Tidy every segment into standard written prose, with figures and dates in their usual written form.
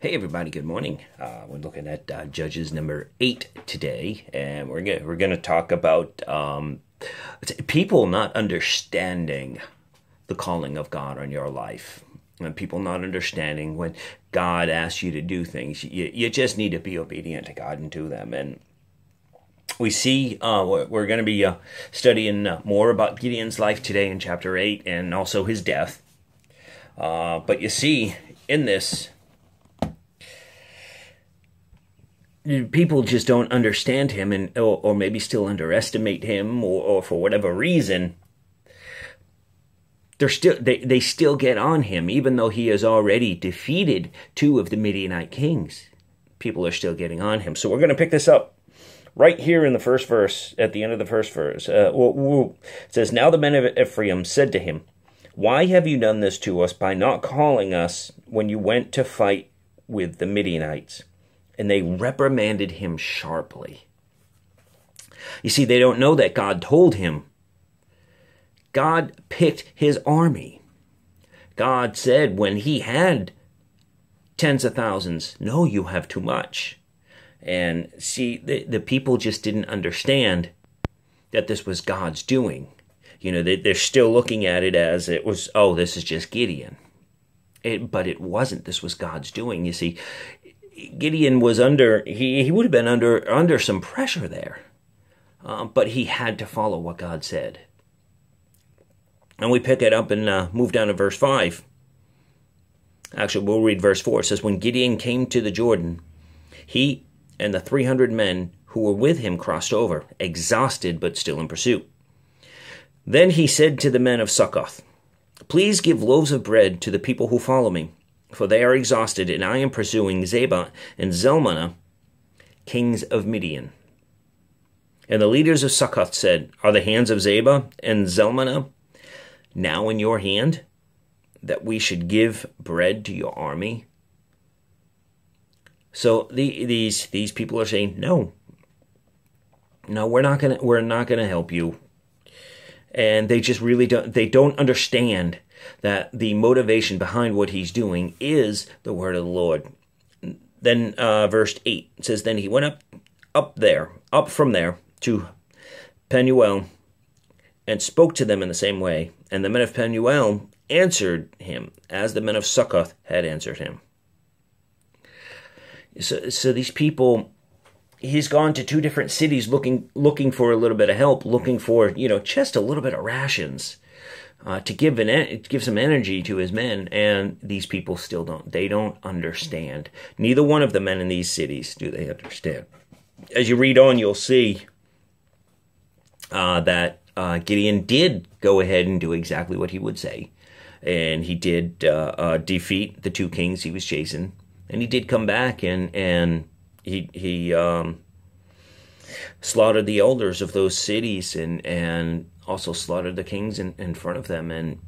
Hey everybody, good morning. We're looking at Judges number 8 today, and we're gonna talk about people not understanding the calling of God on your life, and people not understanding when God asks you to do things. You just need to be obedient to God and do them. And we see we're going to be studying more about Gideon's life today in chapter 8, and also his death. But you see in this, people just don't understand him, and or maybe still underestimate him, or for whatever reason, they still get on him, even though he has already defeated 2 of the Midianite kings. People are still getting on him. So we're going to pick this up right here in the first verse, at the end of the first verse. It says, "Now the men of Ephraim said to him, 'Why have you done this to us by not calling us when you went to fight with the Midianites?' And they reprimanded him sharply." You see, they don't know that God told him. God picked his army. God said when he had tens of thousands, "No, you have too much." And see, the people just didn't understand that this was God's doing. You know, they're still looking at it as it was, oh, this is just Gideon. But it wasn't. This was God's doing. You see, Gideon was he would have been under some pressure there. But he had to follow what God said. And we pick it up and move down to verse 5. Actually, we'll read verse 4. It says, "When Gideon came to the Jordan, he and the 300 men who were with him crossed over, exhausted but still in pursuit. Then he said to the men of Succoth, 'Please give loaves of bread to the people who follow me, for they are exhausted, and I am pursuing Zebah and Zalmunna, kings of Midian.' And the leaders of Succoth said, 'Are the hands of Zebah and Zalmunna now in your hand, that we should give bread to your army?'" So these people are saying, no, we're not gonna help you. And they just really don't understand that the motivation behind what he's doing is the word of the Lord. Then verse 8 says, "Then he went up from there to Penuel, and spoke to them in the same way. And the men of Penuel answered him as the men of Succoth had answered him." So these people, he's gone to 2 different cities looking for a little bit of help, looking for, just a little bit of rations to give some energy to his men. And these people still don't understand. Neither one of the men in these cities do they understand. As you read on, you'll see that Gideon did go ahead and do exactly what he would say. And he did defeat the 2 kings he was chasing. And he did come back and he slaughtered the elders of those cities and also slaughtered the kings in front of them. And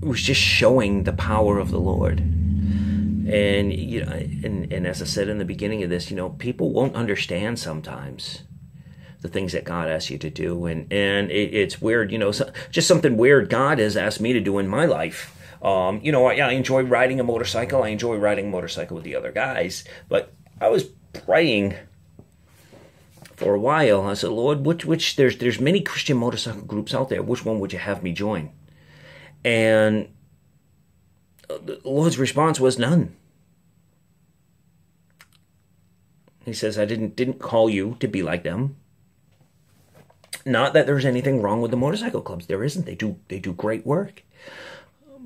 it was just showing the power of the Lord. And, and as I said in the beginning of this, people won't understand sometimes the things that God asks you to do. And it's weird, just something weird God has asked me to do in my life. I enjoy riding a motorcycle. I enjoy riding a motorcycle with the other guys. But I was praying for a while. I said, "Lord, which there's many Christian motorcycle groups out there. Which one would you have me join?" And the Lord's response was none. He says, "I didn't call you to be like them." Not that there's anything wrong with the motorcycle clubs. There isn't. They do great work.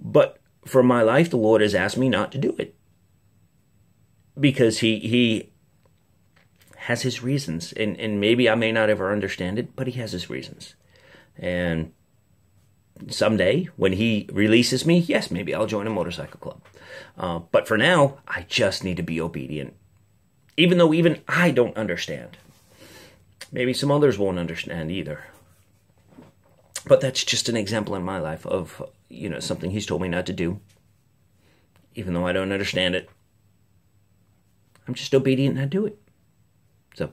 But for my life, the Lord has asked me not to do it. Because he has his reasons. And maybe I may not ever understand it, but he has his reasons. And someday, when he releases me, yes, maybe I'll join a motorcycle club. But for now, I just need to be obedient. Even though even I don't understand. Maybe some others won't understand either. But that's just an example in my life of, something he's told me not to do. Even though I don't understand it. I'm just obedient and I do it. So,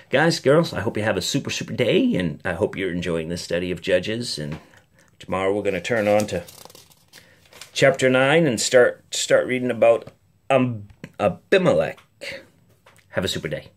guys, girls, I hope you have a super, super day. And I hope you're enjoying this study of Judges. And tomorrow we're going to turn on to chapter 9 and start reading about Abimelech. Have a super day.